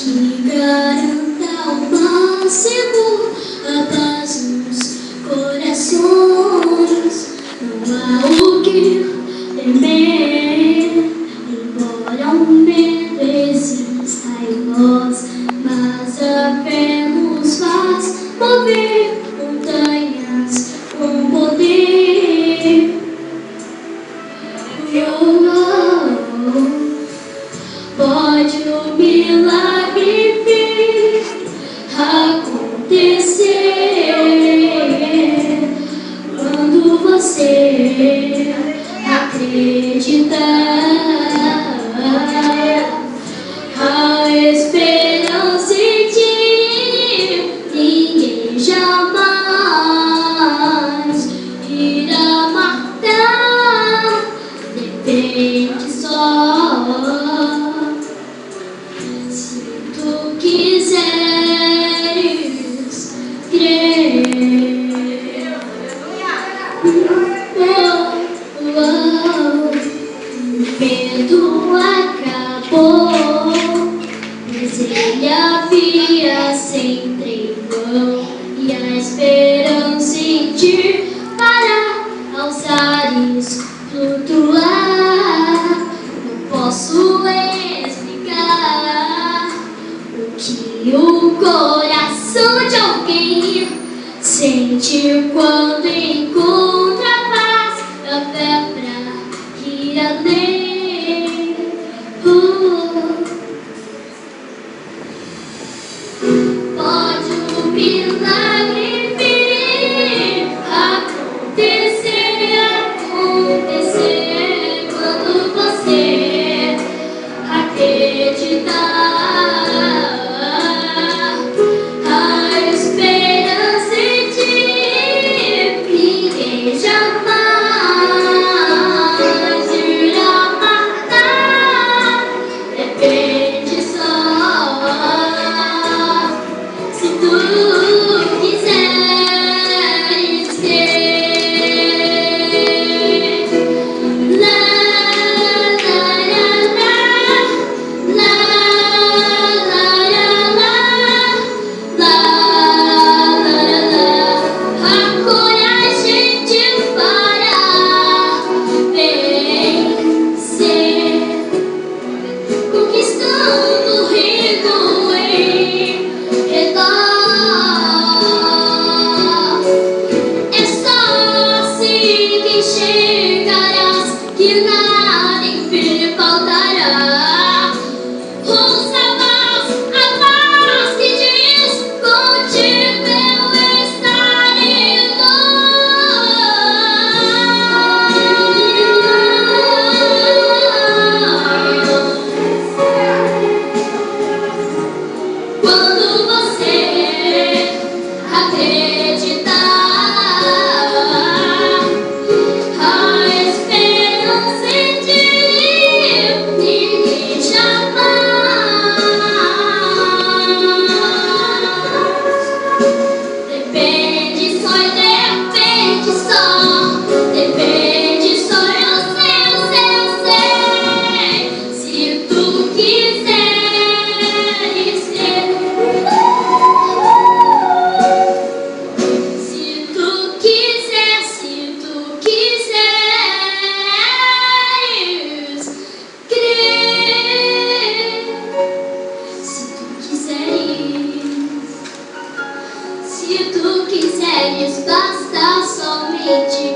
que garanta o máximo a paz nos corações. Não há o que temer, embora o medo exista em nós, mas a fé nos faz mover montanhas com poder. Pode o milagre vir acontecer quando você acreditar. A esperança em ti, ninguém jamais irá matar. Depende só se tu quiseres crer. O medo acabou, mas ele havia sempre em vão, e a esperança em ti para aos ares flutuar. Não posso explicar o que o coração de alguém sente quando encontra a paz, a fé pra ir além. Pode o milagre vir acontecer quando você acreditar. A esperança em ti, ninguém jamais irá matar. Depende só se tu quiseres crer. A coragem de parar, vencer, conquistando o rico em redor. É só assim que enxergarás que nada em fim faltará. Ouça a voz que diz: contigo eu estarei. Quando você acreditar, a esperança em ti, ninguém jamais depende só, depende só, depende só. Eu sei, se tu quiseres ser. Se tu quiseres crer. Se tu quiseres, basta somente